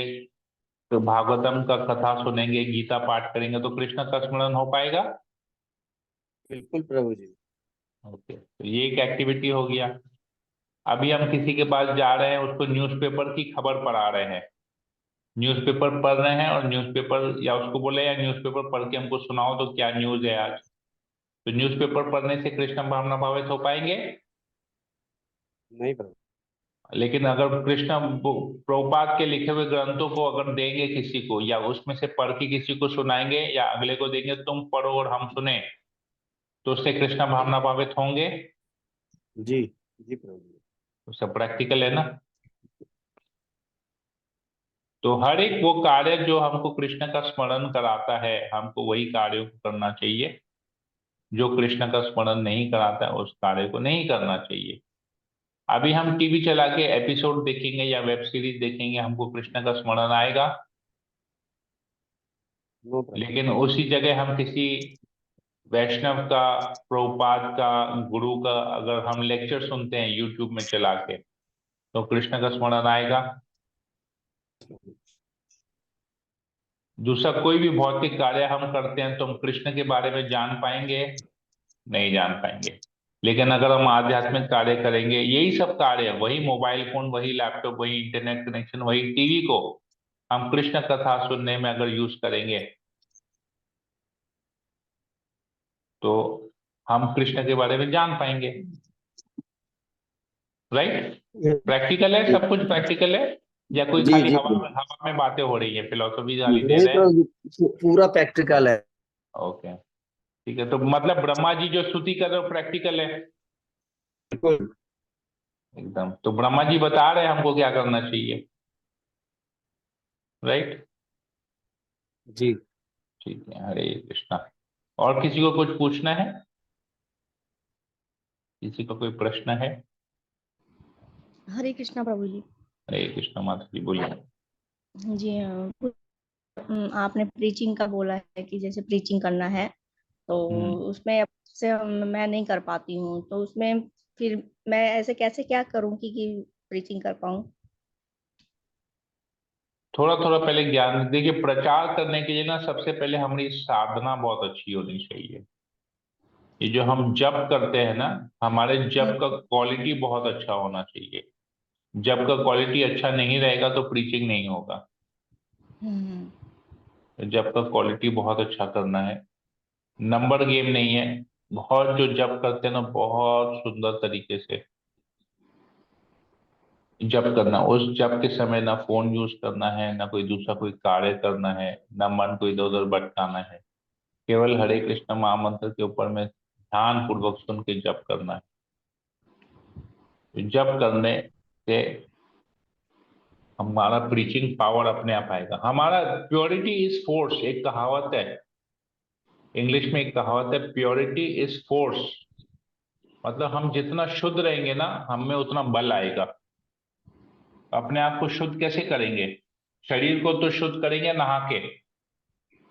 तो भागवतम का कथा सुनेंगे, गीता पाठ करेंगे, तो कृष्ण का स्मरण हो पाएगा। बिल्कुल प्रभु जी। ओके, तो ये एक एक्टिविटी हो गया। अभी हम किसी के पास जा रहे हैं, उसको न्यूज़पेपर की खबर पढ़ा रहे हैं, न्यूज़पेपर पढ़ रहे हैं, और न्यूज़पेपर, या उसको बोले या न्यूज़पेपर पढ़ के हमको सुनाओ तो क्या न्यूज़ है आज, तो न्यूज़पेपर पढ़ने से कृष्ण भावना भावित हो पाएंगे? नहीं प्रभु। लेकिन अगर कृष्ण प्रभुपाद के लिखे हुए ग्रंथों को अगर देंगे किसी को, या उसमें से पढ़ के किसी को सुनाएंगे, या अगले को देंगे तुम पढ़ो और हम सुने, तो उससे कृष्ण भावना भावित होंगे? जी जी प्रभु जी। तो सब प्रैक्टिकल है ना। तो हर एक वो कार्य जो हमको कृष्ण का स्मरण कराता है, हमको वही कार्यों को करना चाहिए। जो कृष्ण का स्मरण नहीं कराता है उस कार्य को नहीं करना चाहिए। अभी हम टीवी चला के एपिसोड देखेंगे या वेब सीरीज देखेंगे, हमको कृष्ण का स्मरण आएगा? नो प्रभु। लेकिन उसी जगह हम किसी वैष्णव का, प्रभुपाद का, गुरु का अगर हम लेक्चर सुनते हैं यूट्यूब में चला के, तो कृष्ण का स्मरण आएगा? दूसरा कोई भी भौतिक कार्य हम करते हैं तो हम कृष्ण के बारे में जान पाएंगे? नहीं जान पाएंगे। लेकिन अगर हम आध्यात्मिक कार्य करेंगे, यही सब कार्य, वही मोबाइल फोन, वही लैपटॉप, वही इंटरनेट कनेक्शन, वही टीवी को हम कृष्ण कथा सुनने में अगर यूज करेंगे, तो हम कृष्ण के बारे में जान पाएंगे। राइट? प्रैक्टिकल है, सब कुछ प्रैक्टिकल है, या कोई जी खाली जी हवा में बातें हो रही है, फिलोसफी खाली दे नहीं रहे हैं? प्रभु जी, पूरा प्रैक्टिकल है। ओके, ठीक है। तो मतलब ब्रह्मा जी जो स्तुति कर रहे हो प्रैक्टिकल है बिल्कुल। एकदम। तो ब्रह्मा जी बता रहे हैं हमको क्या करना चाहिए। राइट? जी। ठीक है, हरे कृष्णा। और किसी को कुछ पूछना है? किसी को कोई प्रश्न है? हरे कृष्णा प्रभु जी। हरे कृष्णा माता जी, बोलिए। जी आपने प्रीचिंग का बोला है कि जैसे प्रीचिंग करना है, तो हम्म उसमें अब से मैं नहीं कर पाती हूँ, तो उसमें फिर मैं ऐसे कैसे क्या करूँ कि प्रीचिंग कर पाऊँ? थोड़ा थोड़ा पहले ज्ञान देखिए। प्रचार करने के लिए ना सबसे पहले हमारी साधना बहुत अच्छी होनी चाहिए। ये जो हम जप करते हैं ना, हमारे जप का क्वालिटी बहुत अच्छा होना चाहिए। जप का क्वालिटी अच्छा नहीं रहेगा तो प्रीचिंग नहीं होगा। हम्म। जप का क्वालिटी बहुत अच्छा करना है, नंबर गेम नहीं है। बहुत जो जप करते हैं ना, बहुत सुंदर तरीके से जप करना। उस जप के समय ना फोन यूज करना है, ना कोई दूसरा कोई कार्य करना है, ना मन को इधर उधर भटकाना है। केवल हरे कृष्ण महामंत्र के ऊपर में ध्यान पूर्वक सुन के जप करना है। जप करने से हमारा प्रीचिंग पावर अपने आप आएगा। हमारा प्योरिटी इज फोर्स, एक कहावत है इंग्लिश में, एक कहावत है, प्योरिटी इज फोर्स। मतलब हम जितना शुद्ध रहेंगे ना, हम में उतना बल आएगा। अपने आप को शुद्ध कैसे करेंगे? शरीर को तो शुद्ध करेंगे नहा के,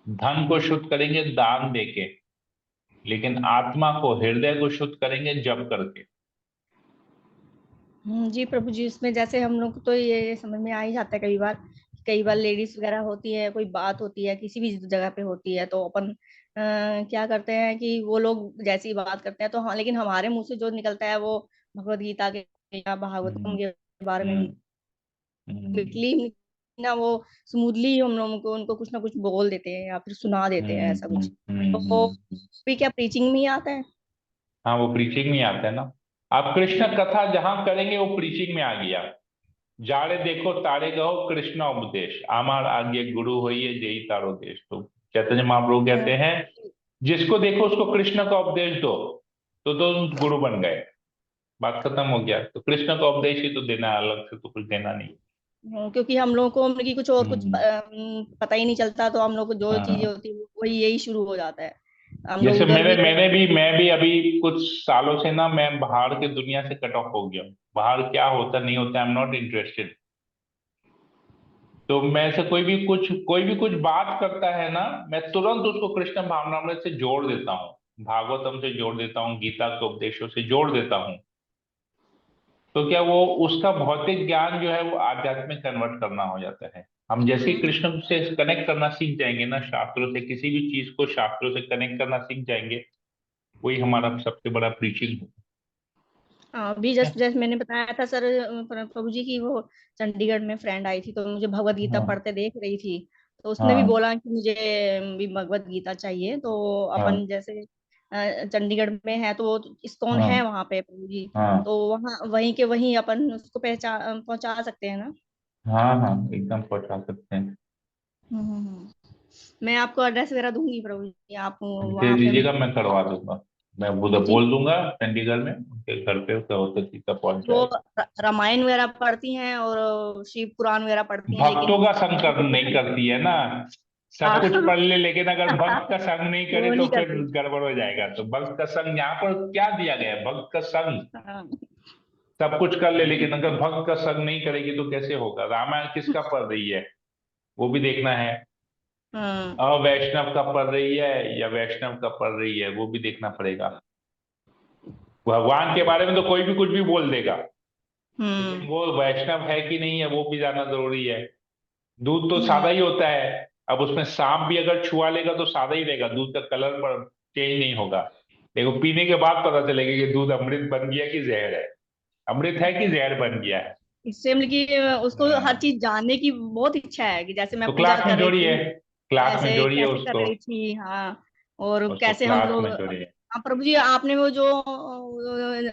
धन को शुद्ध करेंगे दान देके, लेकिन आत्मा को, हृदय को शुद्ध करेंगे जप करके। जी प्रभु जी, इसमें जैसे हम लोग को तो ये समझ में आ ही जाता है कई बार लेडीज वगैरह होती है, कोई बात होती है किसी भी जगह पे होती है, तो अपन क्या करते हैं कि वो लोग जैसी बात करते हैं तो हाँ, लेकिन हमारे मुंह से जो निकलता है वो भगवत गीता के या भागवतम हम्म के बारे में हम्म हम्म क्विकली ना, वो स्मूथली हम लोगों को उनको कुछ ना कुछ बोल देते हैं या फिर सुना देते हैं ऐसा कुछ। तो हम्म। भी क्या प्रीचिंग में ही आता है? हाँ, वो प्रीचिंग में आता है ना। आप कृष्ण कथा जहां करेंगे वो प्रीचिंग में आ गया। जाड़े देखो तारे कहो कृष्ण उपदेश, आमार आगे गुरु होइए जेई तारो देश। तो चैतन्य महाप्रभु कहते हैं जिसको देखो उसको कृष्ण का उपदेश दो, तो गुरु बन गए, बात खत्म हो गया। तो कृष्ण का उपदेश ही तो देना है, अलग से तो कुछ देना नहीं। क्योंकि हम लोगों को उनकी कुछ और कुछ हम्म, पता ही नहीं चलता, तो हम लोग को जो चीजें हाँ। होती है वही यही शुरू हो जाता है। हम लोग जैसे उधर भी मैं भी अभी कुछ सालों से ना, मैं बाहर के दुनिया से कट ऑफ हो गया हूँ। बाहर क्या होता नहीं होता, आई एम नॉट इंटरेस्टेड। तो मैं से कोई भी कुछ बात करता है ना, मैं तुरंत उसको कृष्ण भावनामृत से जोड़ देता हूँ, भागवतम से जोड़ देता हूँ, गीता के उपदेशों से जोड़ देता हूँ। तो क्या वो उसका भौतिक ज्ञान जो है वो आध्यात्मिक कन्वर्ट करना हो जाता है। हम जैसे ही कृष्ण से कनेक्ट करना सीख जाएंगे ना, शास्त्रों से किसी भी चीज को शास्त्रों से कनेक्ट करना सीख जाएंगे, वही हमारा सबसे बड़ा प्रीचिंग अभी है। जस्ट जस्ट मैंने बताया था सर प्रभु जी की, वो चंडीगढ़ में फ्रेंड आई थी तो मुझे भगवत गीता हाँ पढ़ते देख रही थी, तो उसने भी हाँ बोला कि मुझे भी भगवत गीता चाहिए। तो हाँ अपन जैसे चंडीगढ़ में है तो वो इस्कॉन हाँ है वहां पे प्रभु जी, हाँ तो वहाँ वहीं के वहीं अपन उसको पहुंचा सकते हैं ना? हाँ हाँ, एकदम पहुंचा सकते हैं। मैं आपको एड्रेस वगैरह दूंगी प्रभु जी, आप दे वहां पे दीजिएगा, मैं करवा दूंगा। मैं उधर जी। बोल दूंगा चंडीगढ़ में उनके घर पे सरस्वती का पहुंच वो जाएगा। रामायण वगैरह पढ़ती हैं और शिव पुराण वगैरह पढ़ती हैं, भक्तों लेकिन का संग नहीं करती है ना। सब हाँ कुछ पढ़ ले, लेकिन अगर भक्त का संग नहीं करे वो तो नहीं फिर करती। गड़बड़ हो जाएगा। तो भक्त का संग यहाँ पर क्या दिया गया है? भक्त का संग। हाँ सब कुछ कर ले, लेकिन अगर भक्त का संग नहीं करेगी तो कैसे होगा? रामायण किसका पढ़ रही है वो भी देखना है। हाँ। अवैष्णव का पढ़ रही है या वैष्णव का पढ़ रही है, वो भी देखना पड़ेगा। भगवान के बारे में तो कोई भी कुछ भी बोल देगा, लेकिन हम्म वो वैष्णव है कि नहीं है वो भी जानना जरूरी है। दूध तो हम्म सादा ही होता है, अब उसमें सांप भी अगर छुआ लेगा तो सादा ही रहेगा, दूध का कलर पर चेंज नहीं होगा। देखो पीने के बाद पता चलेगा कि दूध अमृत बन गया कि जहर है, अमृत है कि जहर बन गया है। इससे मतलब कि उसको हर हाँ। चीज जानने की बहुत इच्छा है कि जैसे मैं तो पूजा क्लास में कर रही जोड़िए, थी, क्लास में ऐसे जोड़िए कैसे कर उसको, रही थी, हाँ। और उसको कैसे हम क्लास लोग, में जोड़िए। हाँ प्रभु जी, आपने वो जो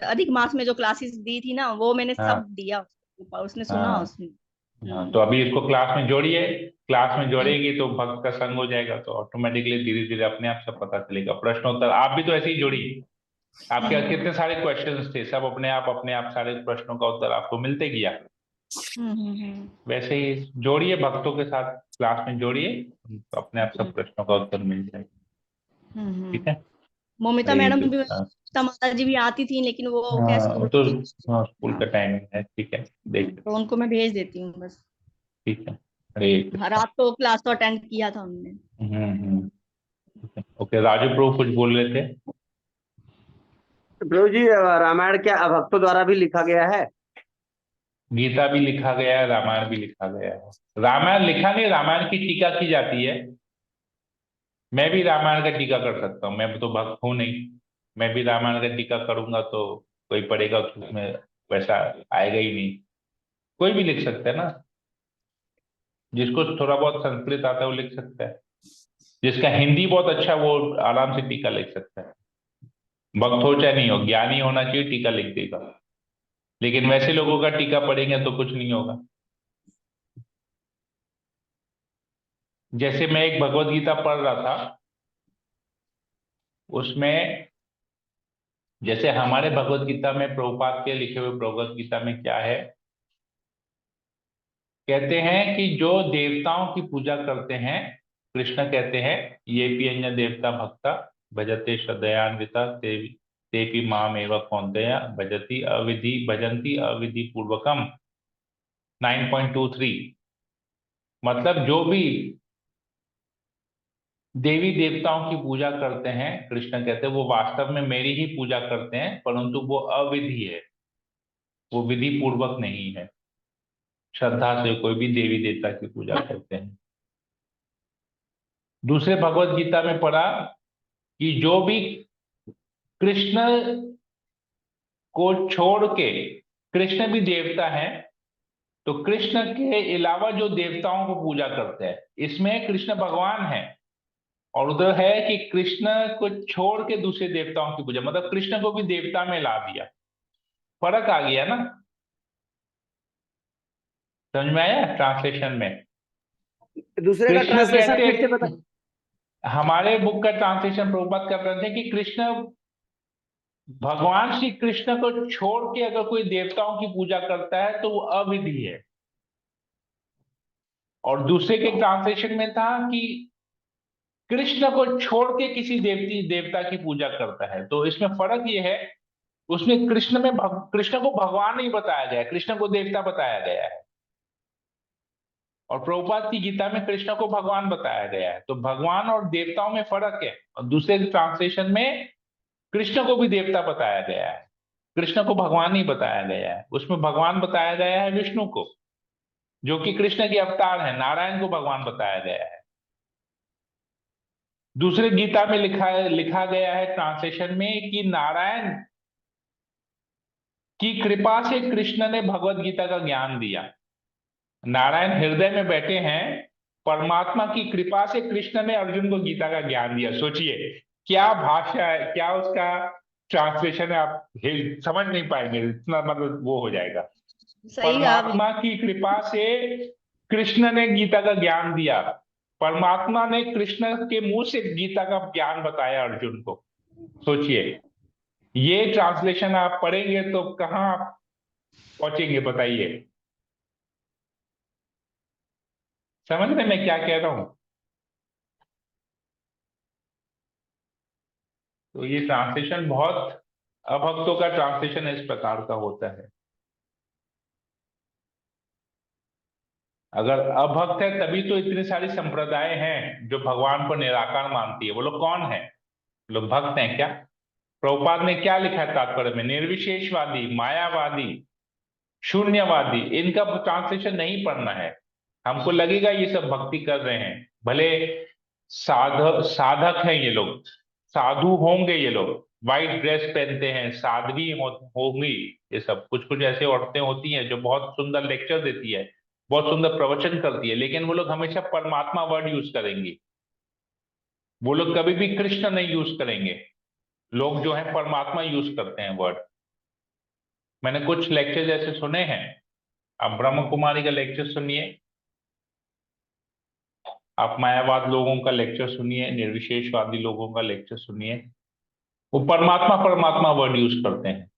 अधिक मास में जो क्लासेस दी थी ना, वो मैंने सब हाँ दिया उसको, उसने सुना हाँ उसने। हाँ। तो अभी इसको क्लास में जोड़िए, क्लास में हम्म जोड़ेगी तो भक्त का संग हो जाएगा, तो ऑटोमेटिकली धीरे धीरे अपने आप सब पता चलेगा। प्रश्नोत्तर आप भी तो ऐसे ही जोड़िए। आपके कितने सारे क्वेश्चंस थे, सब अपने आप सारे प्रश्नों का उत्तर आपको मिलते गया। हम्म वैसे ही जोड़िए भक्तों के साथ, क्लास में जोड़िए, तो अपने आप सब प्रश्नों का उत्तर मिल जाएगा। ठीक हम्म। है। मोमिता हरे मैडम भी, कृष्णा। मोमिता माता जी भी आती थी, लेकिन वो क्या हाँ वो स्कूल तो, की। हाँ, स्कूल हाँ का टाइमिंग है, ठीक है, देख। तो उनको मैं भेज देती हूँ बस। ठीक है। हरे हाँ, कृष्णा। रात को क्लास तो अटेंड किया था उन्होंने। ठीक है। ओके, राजू प्रभु कुछ बोल रहे थे। प्रभु जी, रामायण क्या अभक्तों द्वारा भी लिखा गया है? गीता भी लिखा गया है, रामायण भी लिखा गया है। रामायण लिखा नहीं, रामायण की टीका की जाती है। मैं भी रामायण का टीका कर सकता हूँ, मैं तो भक्त हूं नहीं। मैं भी रामायण का टीका करूंगा तो कोई पढ़ेगा तो उसमें वैसा आएगा ही नहीं। कोई भी लिख सकता है ना, जिसको थोड़ा बहुत संस्कृत आता है वो लिख सकता है। जिसका हिंदी बहुत अच्छा है, वो आराम से टीका लिख सकता है। भक्त हो चाहे नहीं हो, ज्ञानी होना चाहिए, टीका लिख देगा। लेकिन वैसे लोगों का टीका पढ़ेंगे तो कुछ नहीं होगा। जैसे मैं एक भगवत गीता पढ़ रहा था, उसमें जैसे हमारे भगवत गीता में, प्रभुपाद के लिखे हुए भगवत गीता में क्या है, कहते हैं कि जो देवताओं की पूजा करते हैं, कृष्ण कहते हैं ये भी अन्य देवता भक्ता भजते श्रद्धयान्विता तेपि माम एव कौन्तेय भजती अविधि पूर्वकम। 9.23। मतलब जो भी देवी देवताओं की पूजा करते हैं, कृष्ण कहते हैं वो वास्तव में मेरी ही पूजा करते हैं, परंतु वो अविधि है, वो विधि पूर्वक नहीं है। श्रद्धा से कोई भी देवी देवता की पूजा करते हैं। दूसरे भगवत गीता में पढ़ा कि जो भी कृष्ण को छोड़ के, कृष्ण भी देवता है, तो कृष्ण के अलावा जो देवताओं को पूजा करते हैं, इसमें कृष्ण भगवान है, और उधर है कि कृष्ण को छोड़ के दूसरे देवताओं की पूजा, मतलब कृष्ण को भी देवता में ला दिया। फर्क आ गया ना, समझ में आया ट्रांसलेशन में? दूसरे का कृष्ण ट्रांसलेशन कहते, फिर से बता। हमारे बुक का ट्रांसलेशन प्रभुपाद कर रहे थे कि कृष्ण, भगवान श्री कृष्ण को छोड़ के अगर कोई देवताओं की पूजा करता है तो वो अविधि है। और दूसरे के ट्रांसलेशन में था कि कृष्ण को छोड़ के किसी देवता की पूजा करता है। तो इसमें फर्क ये है, उसमें कृष्ण में कृष्ण को भगवान नहीं बताया गया है, कृष्ण को देवता बताया गया है। और प्रभुपाद की गीता में कृष्ण को भगवान बताया गया है। तो भगवान और देवताओं में फर्क है। और दूसरे ट्रांसलेशन में कृष्ण को भी देवता बताया गया है, कृष्ण को भगवान नहीं बताया गया है। उसमें भगवान बताया गया है विष्णु को, जो कि कृष्ण के अवतार है। नारायण को भगवान बताया गया है। दूसरे गीता में लिखा गया है ट्रांसलेशन में कि नारायण की कृपा से कृष्ण ने भगवत गीता का ज्ञान दिया। नारायण हृदय में बैठे हैं, परमात्मा की कृपा से कृष्ण ने अर्जुन को गीता का ज्ञान दिया। सोचिए क्या भाषा है, क्या उसका ट्रांसलेशन है, आप समझ नहीं पाएंगे, इतना मतलब वो हो जाएगा। सही कहा आपने। परमात्मा की कृपा से कृष्ण ने गीता का ज्ञान दिया, परमात्मा ने कृष्ण के मुंह से गीता का ज्ञान बताया अर्जुन को। सोचिए, ये ट्रांसलेशन आप पढ़ेंगे तो कहां आप पहुंचेंगे बताइए? समझ रहे मैं क्या कह रहा हूं? तो ये ट्रांसलेशन बहुत, अभक्तों का ट्रांसलेशन इस प्रकार का होता है। अगर अभक्त है तभी तो इतनी सारी संप्रदाय हैं जो भगवान को निराकार मानती है। वो लोग कौन है? लोग भक्त हैं क्या? प्रभुपाद ने क्या लिखा है तात्पर्य में? निर्विशेषवादी, मायावादी, शून्यवादी, इनका ट्रांसलेशन नहीं पढ़ना है। हमको लगेगा ये सब भक्ति कर रहे हैं, भले साधक हैं ये लोग, साधु होंगे ये लोग, वाइट ड्रेस पहनते हैं, साध्वी होंगी, ये सब कुछ कुछ ऐसे औरतें होती हैं जो बहुत सुंदर लेक्चर देती है, बहुत सुंदर प्रवचन करती है, लेकिन वो लोग हमेशा परमात्मा वर्ड यूज करेंगी। वो लोग कभी भी कृष्ण नहीं यूज करेंगे। लोग जो है परमात्मा यूज करते हैं वर्ड। मैंने कुछ लेक्चर ऐसे सुने हैं। आप ब्रह्म कुमारी का लेक्चर सुनिए, आप मायावाद लोगों का लेक्चर सुनिए, निर्विशेषवादी लोगों का लेक्चर सुनिए, वो परमात्मा परमात्मा वर्ड यूज करते हैं।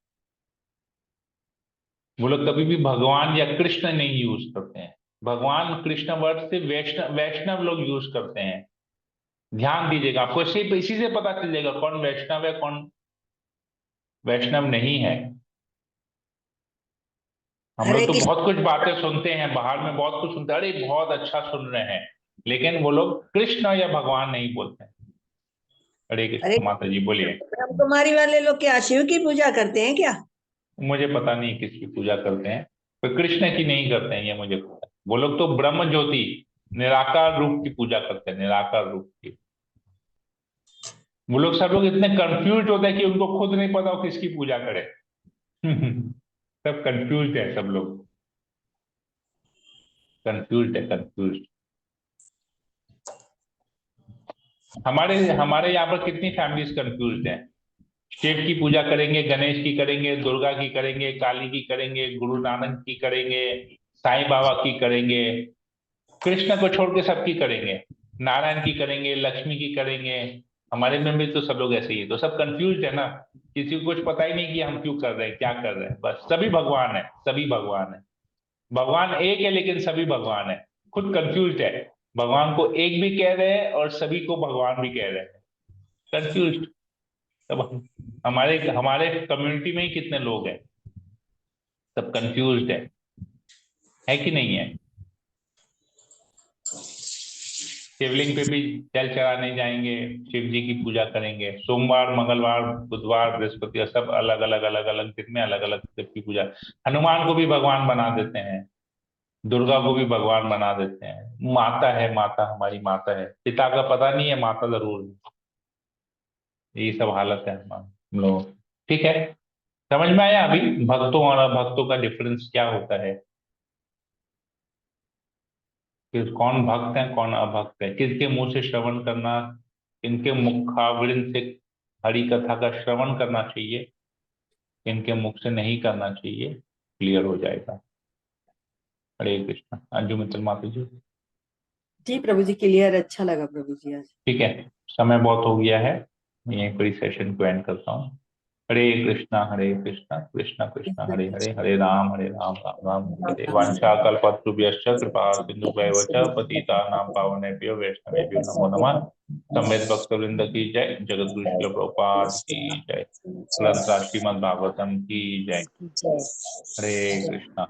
वो लोग कभी भी भगवान या कृष्ण नहीं यूज करते हैं। भगवान कृष्ण वर्ड से वैष्णव वैष्णव लोग यूज करते हैं। ध्यान दीजिएगा, आपको सिर्फ इसी से पता चल जाएगा कौन वैष्णव है, कौन वैष्णव नहीं है। हम हरे लोग तो कृष्ण। बहुत कुछ बातें सुनते हैं, बाहर में बहुत कुछ सुनते हैं, अरे बहुत अच्छा सुन रहे हैं, लेकिन वो लोग कृष्ण या भगवान नहीं बोलते हैं। हरे अरे कृष्ण। माता जी बोलिए। ब्रह्मकुमारी वाले लोग क्या शिव की पूजा करते हैं क्या? मुझे पता नहीं किसकी पूजा करते हैं, पर कृष्ण की नहीं करते हैं ये मुझे पता है। वो लोग तो ब्रह्म ज्योति, निराकार रूप की पूजा करते हैं, निराकार रूप की। वो लोग सब लोग इतने कंफ्यूज होते हैं कि उनको खुद नहीं पता वो किसकी पूजा करे। सब कंफ्यूज है, सब लोग कंफ्यूज है, कंफ्यूज। हमारे हमारे यहाँ पर कितनी फैमिलीज कंफ्यूज हैं। शिव की पूजा करेंगे, गणेश की करेंगे, दुर्गा की करेंगे, काली की करेंगे, गुरु नानक की करेंगे, साईं बाबा की करेंगे, कृष्ण को छोड़ के सबकी करेंगे, नारायण की करेंगे, लक्ष्मी की करेंगे। हमारे में भी तो सब लोग ऐसे ही है, तो सब कंफ्यूज है ना। किसी को कुछ पता ही नहीं कि हम क्यों कर रहे हैं, क्या कर रहे हैं। बस सभी भगवान है, सभी भगवान है। भगवान एक है लेकिन सभी भगवान है। खुद कंफ्यूज है, भगवान को एक भी कह रहे हैं और सभी को भगवान भी कह रहे हैं। कंफ्यूज। तब हमारे हमारे कम्युनिटी में ही कितने लोग हैं, सब कंफ्यूज है। है कि नहीं है? शिवलिंग पे भी जल चढ़ाने जाएंगे, शिव जी की पूजा करेंगे। सोमवार, मंगलवार, बुधवार, बृहस्पति सब अलग अलग अलग अलग दिन में अलग अलग शिव की पूजा। हनुमान को भी भगवान बना देते हैं, दुर्गा को भी भगवान बना देते हैं। माता है, माता हमारी माता है, पिता का पता नहीं है, माता जरूर है। ये सब हालत है हम लोग। ठीक है, समझ में आया अभी भक्तों और अभक्तों का डिफरेंस क्या होता है? कि कौन भक्त है कौन अभक्त है, किसके मुंह से श्रवण करना, किनके मुखावृंद से हरि कथा का श्रवण करना चाहिए, किनके मुख से नहीं करना चाहिए, क्लियर हो जाएगा। हरे कृष्ण। अंजू मित्तल माता जी। जी प्रभु जी, क्लियर, अच्छा लगा प्रभु जी आज। ठीक है, समय बहुत हो गया है, मैं यहीं पर इस सेशन को एंड करता हूँ। हरे कृष्णा कृष्णा कृष्णा हरे हरे, हरे राम राम राम हरे। वांछा कल्पतरुभ्यश्च कृपा सिंधुभ्यैव च पतितानां पावनेभ्यो वैष्णवेभ्यो नमो नमः। सम्यक भक्त वृंद की जय, जगत गुरु श्रील प्रभुपाद की जय, ग्रंथ श्रीमद् भागवतम की जय। हरे कृष्णा।